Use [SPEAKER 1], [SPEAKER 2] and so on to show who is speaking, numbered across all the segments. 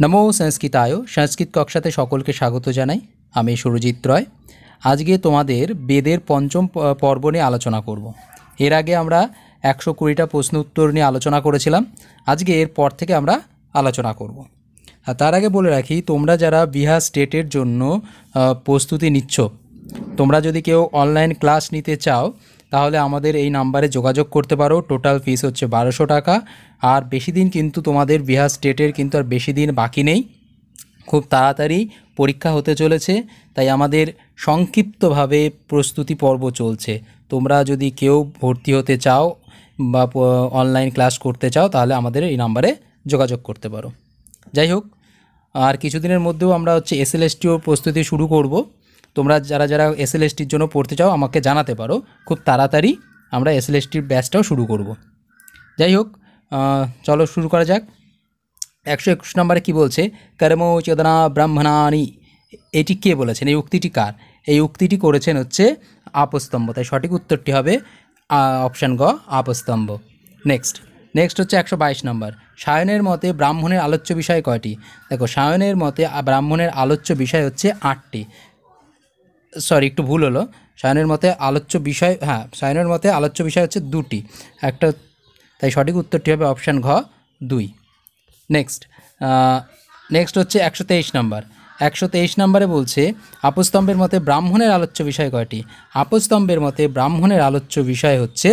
[SPEAKER 1] নমো সংস্কৃতায় সংস্কৃত কক্ষাতে সকলকে স্বাগত জানাই। আমি সুরজিৎ রয়। আজকে তোমাদের বেদের পঞ্চম পর্ব নিয়ে আলোচনা করব। এর আগে আমরা 120টা প্রশ্ন উত্তর নিয়ে আলোচনা করেছিলাম। আজকে এর পর থেকে আমরা আলোচনা করব। আর তার আগে বলে রাখি, তোমরা যারা বিহার স্টেটের জন্য প্রস্তুতি নিচ্ছ, তোমরা যদি কেউ অনলাইন ক্লাস নিতে চাও তাহলে আমাদের এই নাম্বারে যোগাযোগ করতে পারো। টোটাল ফিস হচ্ছে 1200 টাকা। আর বেশি দিন কিন্তু তোমাদের বিহার স্টেটের কিন্তু আর বেশি দিন বাকি নেই, খুব তাড়াতাড়ি পরীক্ষা হতে চলেছে। তাই আমাদের সংক্ষিপ্তভাবে প্রস্তুতি পর্ব চলছে। তোমরা যদি কেউ ভর্তি হতে চাও বা অনলাইন ক্লাস করতে চাও তাহলে আমাদের এই নাম্বারে যোগাযোগ করতে পারো। যাই হোক, আর কিছুদিনের মধ্যেও আমরা এসএলএসটিও প্রস্তুতি শুরু করব। তোমরা যারা যারা এসএলএসটির জন্য পড়তে চাও আমাকে জানাতে পারো, খুব তাড়াতাড়ি আমরা এসএলএসটির ব্যাচটাও শুরু করব। যাই হোক, চলো শুরু করা যাক। 121 নম্বরে কি বলছে? কর্মোচদনা ব্রাহ্মণানি। এটি কে বলেছেন? এই উক্তিটি কার? এই উক্তিটি করেছেন হচ্ছে আপস্তম্ভ। তাই সঠিক উত্তরটি হবে অপশান গ, আপস্তম্ভ। নেক্সট হচ্ছে 122 নম্বর। সায়নের মতে ব্রাহ্মণের আলোচ্য বিষয় কয়টি? দেখো, সায়নের মতে ব্রাহ্মণের আলোচ্য বিষয় হচ্ছে 8টি। সরি, একটু ভুল হলো। সায়নের মতে আলোচ্য বিষয়, সায়নের মতে আলোচ্য বিষয় হচ্ছে 2টি, একটা। তাই সঠিক উত্তরটি হবে অপশান ঘ, 2। নেক্সট হচ্ছে 123 নম্বর। 123 নম্বরে বলছে আপস্তম্ভের মতে ব্রাহ্মণের আলোচ্য বিষয় কয়টি? আপস্তম্ভের মতে ব্রাহ্মণের আলোচ্য বিষয় হচ্ছে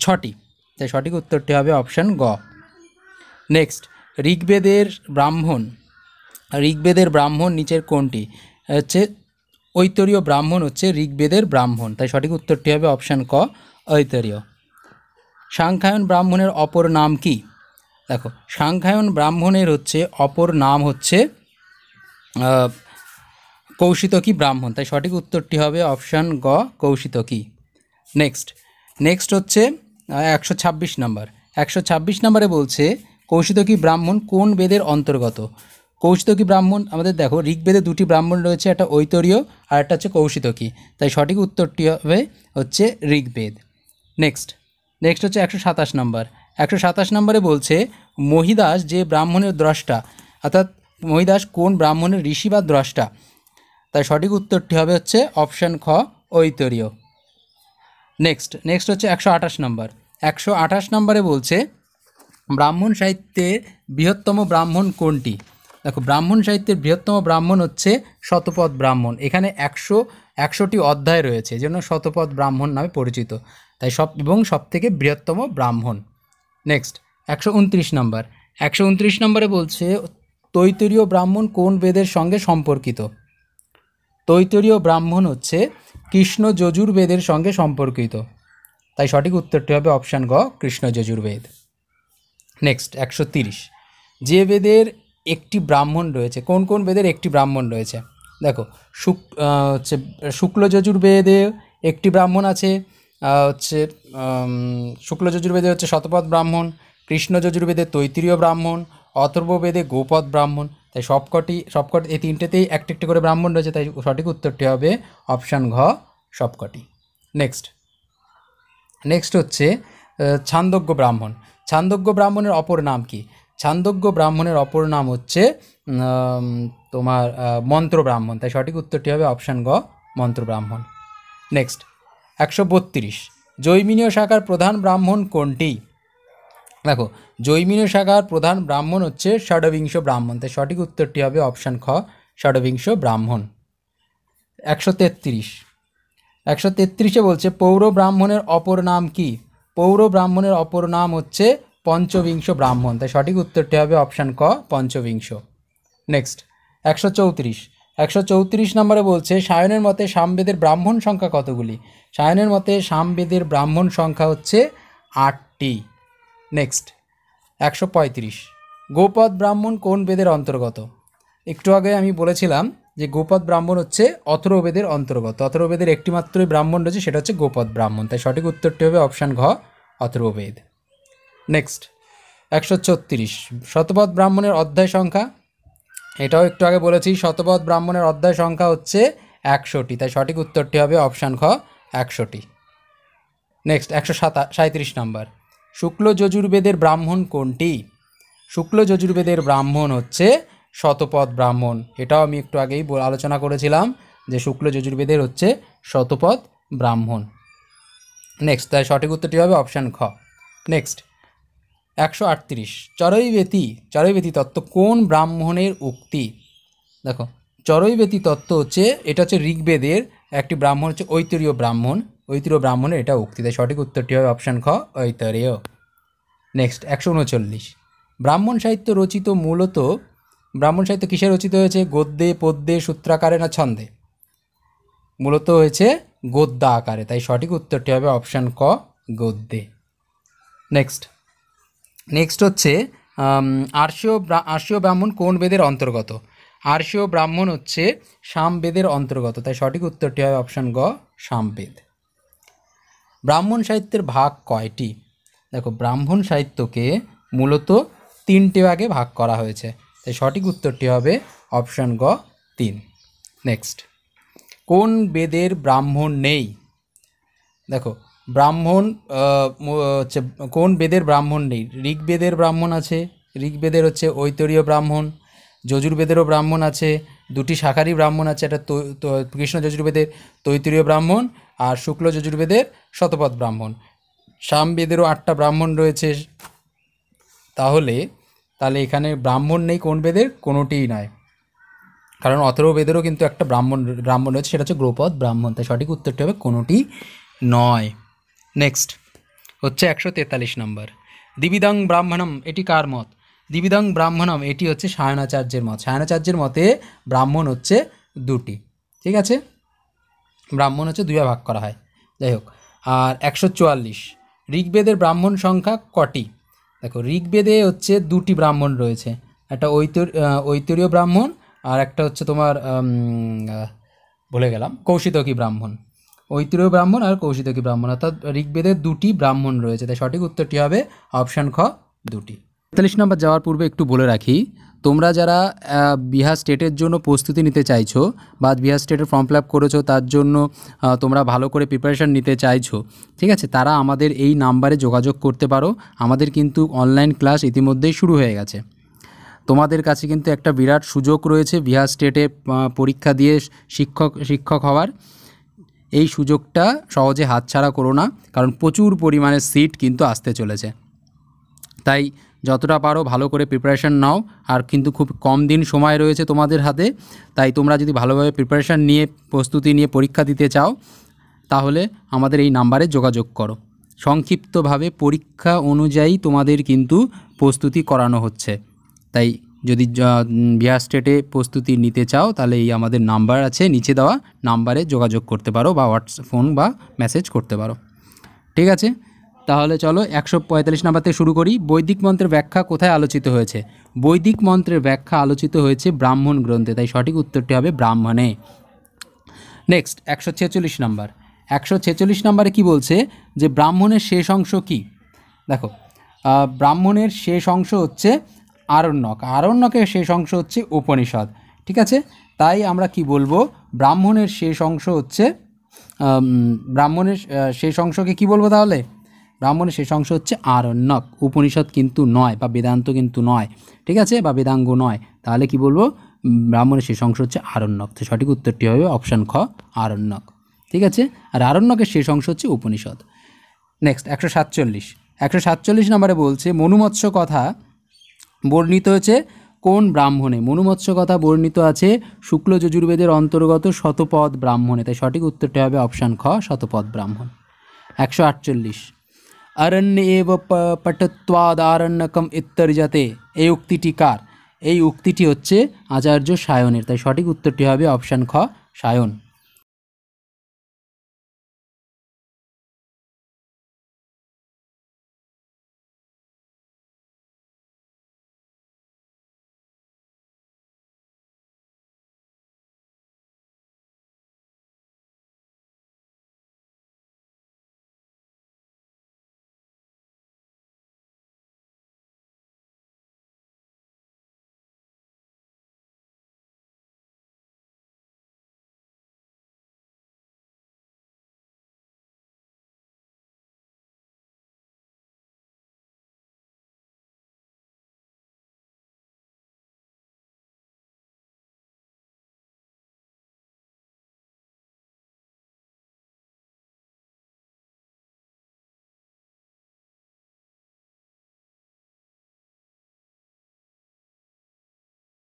[SPEAKER 1] 6টি। তাই সঠিক উত্তরটি হবে অপশান গ। নেক্সট, ঋগ্বেদের ব্রাহ্মণ নিচের কোনটি? হচ্ছে ঐতরীয় ব্রাহ্মণ হচ্ছে ঋগ্বেদের ব্রাহ্মণ। তাই সঠিক উত্তরটি হবে অপশান ক, ঐতরীয়। সাংখ্যায়ন ব্রাহ্মণের অপর নাম কি? দেখো, সাংখ্যায়ন ব্রাহ্মণের হচ্ছে অপর নাম হচ্ছে কৌশিতকী ব্রাহ্মণ। তাই সঠিক উত্তরটি হবে অপশান গ, কৌশিতকী। নেক্সট হচ্ছে 126 নম্বর। 126 নম্বরে বলছে কৌশিতকী ব্রাহ্মণ কোন বেদের অন্তর্গত? কৌশিতকী ব্রাহ্মণ, আমাদের দেখো ঋগ্বেদে 2টি ব্রাহ্মণ রয়েছে, একটা ঐতরীয় আর একটা হচ্ছে কৌশিতকী। তাই সঠিক উত্তরটি হবে হচ্ছে ঋগ্বেদ। নেক্সট হচ্ছে 127 নম্বর। 127 নম্বরে বলছে মহিদাস যে ব্রাহ্মণের দ্রষ্টা, অর্থাৎ মহিদাস কোন ব্রাহ্মণের ঋষি বা দ্রষ্টা? তাই সঠিক উত্তরটি হবে হচ্ছে অপশান খ, ঐতরীয়। নেক্সট হচ্ছে 128 নম্বর। 128 নম্বরে বলছে ব্রাহ্মণ সাহিত্যের বৃহত্তম ব্রাহ্মণ কোনটি? দেখো, ব্রাহ্মণ সাহিত্যের বৃহত্তম ব্রাহ্মণ হচ্ছে শতপথ ব্রাহ্মণ। এখানে 100টি অধ্যায় রয়েছে, এজন্য শতপথ ব্রাহ্মণ নামে পরিচিত। তাই সব থেকে বৃহত্তম ব্রাহ্মণ। নেক্সট 129 নম্বর। 129 নম্বরে বলছে তৈতরীয় ব্রাহ্মণ কোন বেদের সঙ্গে সম্পর্কিত? তৈতরীয় ব্রাহ্মণ হচ্ছে কৃষ্ণ যজুর্বেদের সঙ্গে সম্পর্কিত। তাই সঠিক উত্তরটি হবে অপশান গ, কৃষ্ণ যজুর্বেদ। নেক্সট 130। যে বেদের একটি ব্রাহ্মণ রয়েছে, কোন কোন বেদের একটি ব্রাহ্মণ রয়েছে? দেখো, শুক্ল যজুর্বেদে একটি ব্রাহ্মণ আছে, শুক্ল যজুর্বেদে হচ্ছে শতপথ ব্রাহ্মণ, কৃষ্ণ যজুর্বেদে তৈত্তিরীয় ব্রাহ্মণ, অথর্ববেদে গোপদ ব্রাহ্মণ। তাই সবকটি এই তিনটেতেই একটি করে ব্রাহ্মণ রয়েছে। তাই সঠিক উত্তরটি হবে অপশান ঘ, সবকটি। নেক্সট হচ্ছে ছান্দোগ্য ব্রাহ্মণ। ছান্দোগ্য ব্রাহ্মণের অপর নাম কি? ছান্দোগ্য ব্রাহ্মণের অপর নাম হচ্ছে তোমার মন্ত্র ব্রাহ্মণ। তাই সঠিক উত্তরটি হবে অপশান গ, মন্ত্র ব্রাহ্মণ। নেক্সট 132। জৈমিনীয় শাখার প্রধান ব্রাহ্মণ কোনটি? দেখো, জৈমিনীয় শাখার প্রধান ব্রাহ্মণ হচ্ছে ষড়বিংশ ব্রাহ্মণ। তাই সঠিক উত্তরটি হবে অপশান খ, ষড়বিংশ ব্রাহ্মণ। 133। 133-এ বলছে পৌর ব্রাহ্মণের অপর নাম কি? পৌর ব্রাহ্মণের অপর নাম হচ্ছে পঞ্চবিংশ ব্রাহ্মণ। তাই সঠিক উত্তরটি হবে অপশান ক, পঞ্চবিংশ। নেক্সট 134। 134 নম্বরে বলছে সায়নের মতে সামবেদের ব্রাহ্মণ সংখ্যা কতগুলি? সায়নের মতে সামবেদের ব্রাহ্মণ সংখ্যা হচ্ছে 8টি। নেক্সট 135। গোপদ ব্রাহ্মণ কোন বেদের অন্তর্গত? একটু আগে আমি বলেছিলাম যে গোপদ ব্রাহ্মণ হচ্ছে অথর্ববেদের অন্তর্গত। অথর্ববেদের একটি মাত্রই ব্রাহ্মণ রয়েছে, সেটা হচ্ছে গোপদ ব্রাহ্মণ। তাই সঠিক উত্তরটি হবে অপশান ঘ, অথর্ববেদ। নেক্সট 136। শতপথ ব্রাহ্মণের অধ্যায় সংখ্যা, এটাও একটু আগে বলেছি, শতপথ ব্রাহ্মণের অধ্যায় সংখ্যা হচ্ছে 100টি। তাই সঠিক উত্তরটি হবে অপশান খ, 100টি। নেক্সট 137 নম্বর। শুক্ল যজুর্বেদের ব্রাহ্মণ কোনটি? শুক্ল যজুর্বেদের ব্রাহ্মণ হচ্ছে শতপথ ব্রাহ্মণ। এটাও আমি একটু আগেই আলোচনা করেছিলাম যে শুক্ল যজুর্বেদের হচ্ছে শতপথ ব্রাহ্মণ। নেক্সট, তাই সঠিক উত্তরটি হবে অপশান খ। নেক্সট 138, চরৈবেতি তত্ত্ব কোন ব্রাহ্মণের উক্তি? দেখো, চরৈবেতি তত্ত্ব হচ্ছে, এটা হচ্ছে ঋগ্বেদের একটি ব্রাহ্মণ, হচ্ছে ঐতরীয় ব্রাহ্মণ। ঐতরীয় ব্রাহ্মণের এটা উক্তি, তাই সঠিক উত্তরটি হবে অপশান খ, ঐতরেয়। নেক্সট 139, ব্রাহ্মণ সাহিত্য রচিত মূলত, ব্রাহ্মণ সাহিত্য কিসে রচিত হয়েছে? গদ্যে, পদ্যে, সূত্রাকারে না ছন্দে? মূলত হয়েছে গদ্য আকারে, তাই সঠিক উত্তরটি হবে অপশান ক, গদ্যে। নেক্সট হচ্ছে আর্ষীয় ব্রাহ্মণ কোন বেদের অন্তর্গত? আর্ষীয় ব্রাহ্মণ হচ্ছে সামবেদের অন্তর্গত, তাই সঠিক উত্তরটি হবে অপশান গ, সামবেদ। ব্রাহ্মণ সাহিত্যের ভাগ কয়টি? দেখো, ব্রাহ্মণ সাহিত্যকে মূলত 3টে ভাগে ভাগ করা হয়েছে, তাই সঠিক উত্তরটি হবে অপশান গ, 3। নেক্সট, কোন বেদের ব্রাহ্মণ নেই? দেখো, ব্রাহ্মণ হচ্ছে কোন বেদের ব্রাহ্মণ নেই? ঋগ্বেদের ব্রাহ্মণ আছে, ঋগ্বেদের হচ্ছে ঐতরীয় ব্রাহ্মণ। যজুর্বেদেরও ব্রাহ্মণ আছে, 2টি শাখারি ব্রাহ্মণ আছে, একটা কৃষ্ণ যজুর্বেদের তৈতরীয় ব্রাহ্মণ আর শুক্ল যজুর্বেদের শতপথ ব্রাহ্মণ। সামবেদেরও 8টা ব্রাহ্মণ রয়েছে। তাহলে এখানে ব্রাহ্মণ নেই কোন বেদের? কোনোটিই নয়, কারণ অথর্ববেদেরও কিন্তু একটা ব্রাহ্মণ রয়েছে, সেটা হচ্ছে গ্রহপদ ব্রাহ্মণ, তাই সঠিক উত্তরটি হবে কোনোটি নয়। নেক্সট হচ্ছে 143 নম্বর, দ্বিবিধং ব্রাহ্মণম, এটি কার মত? দ্বিবিধং ব্রাহ্মণম এটি হচ্ছে সায়নাচার্যের মত। সায়নাচার্যের মতে ব্রাহ্মণ হচ্ছে 2টি, ঠিক আছে, ব্রাহ্মণ হচ্ছে 2 ভাগ করা হয়। যাই হোক, আর 144, ঋগ্বেদের ব্রাহ্মণ সংখ্যা কটি? দেখো, ঋগ্বেদে হচ্ছে 2টি ব্রাহ্মণ রয়েছে, একটা ঐতরীয় ব্রাহ্মণ আর একটা হচ্ছে তোমার ভুলে গেলাম, কৌশিতকী ব্রাহ্মণ। ঐতরীয় ব্রাহ্মণ আর কৌশিতকী ব্রাহ্মণ, অর্থাৎ ঋগ্বেদের 2টি ব্রাহ্মণ রয়েছে, তাই সঠিক উত্তরটি হবে অপশান খ, 2টি। 43 নম্বর যাওয়ার পূর্বে একটু বলে রাখি, তোমরা যারা বিহার স্টেটের জন্য প্রস্তুতি নিতে চাইছো বা বিহার স্টেটের ফর্ম ফিল আপ করেছো, তার জন্য তোমরা ভালো করে প্রিপারেশান নিতে চাইছো, ঠিক আছে, তারা আমাদের এই নাম্বারে যোগাযোগ করতে পারো। আমাদের কিন্তু অনলাইন ক্লাস ইতিমধ্যেই শুরু হয়ে গেছে। তোমাদের কাছে কিন্তু একটা বিরাট সুযোগ রয়েছে বিহার স্টেটে পরীক্ষা দিয়ে শিক্ষক হওয়ার। এই সুযোগটা সহজে হাতছাড়া করো না, কারণ প্রচুর পরিমাণে সিট কিন্তু আসতে চলেছে। তাই যতটা পারো ভালো করে প্রিপারেশান নাও, আর কিন্তু খুব কম দিন সময় রয়েছে তোমাদের হাতে। তাই তোমরা যদি ভালোভাবে প্রিপারেশান নিয়ে, প্রস্তুতি নিয়ে পরীক্ষা দিতে চাও, তাহলে আমাদের এই নাম্বারে যোগাযোগ করো। সংক্ষিপ্তভাবে পরীক্ষা অনুযায়ী তোমাদের কিন্তু প্রস্তুতি করানো হচ্ছে। তাই যদি বিহার স্টেটে প্রস্তুতি নিতে চাও, তাহলে এই আমাদের নাম্বার আছে নিচে দেওয়া, নাম্বারে যোগাযোগ করতে পারো বা ফোন বা মেসেজ করতে পারো, ঠিক আছে। তাহলে চলো 145 নাম্বার থেকে শুরু করি। বৈদিক মন্ত্রের ব্যাখ্যা কোথায় আলোচিত হয়েছে? বৈদিক মন্ত্রের ব্যাখ্যা আলোচিত হয়েছে ব্রাহ্মণ গ্রন্থে, তাই সঠিক উত্তরটি হবে ব্রাহ্মণে। Next 146 number. 146 নাম্বারে কি বলছে যে ব্রাহ্মণের শেষ অংশ কি? দেখো, ব্রাহ্মণের শেষ অংশ হচ্ছে আরণ্যক, আরণ্যকের শেষ অংশ হচ্ছে উপনিষদ, ঠিক আছে। তাই আমরা কি বলবো? ব্রাহ্মণের শেষ অংশ হচ্ছে ব্রাহ্মণের শেষ অংশকে কি বলবো তাহলে? ব্রাহ্মণের শেষ অংশ হচ্ছে আরণ্যক, উপনিষদ কিন্তু নয়, বা বেদান্ত কিন্তু নয়, ঠিক আছে, বা বেদাঙ্গ নয়। তাহলে কি বলবো? ব্রাহ্মণের শেষ অংশ হচ্ছে আরণ্যক, তো সঠিক উত্তরটি হবে অপশান খ, আরণ্যক, ঠিক আছে। আর আরণ্যকের শেষ অংশ হচ্ছে উপনিষদ। নেক্সট 147 নম্বরে বলছে মনুমৎস্য কথা বর্ণিত হয়েছে কোন ব্রাহ্মণে? মনুমৎস্য কথা বর্ণিত আছে শুক্ল যজুর্বেদের অন্তর্গত শতপথ ব্রাহ্মণে, তাই সঠিক উত্তরটি হবে অপশান খ, শতপথ ব্রাহ্মণ। 148, অরণ্যে এব পটত্বাদারণ্যকম ইত্যর্জতে, এই উক্তিটি কার? এই উক্তিটি হচ্ছে আচার্য সায়নের, তাই সঠিক উত্তরটি হবে অপশান খ, সায়ন।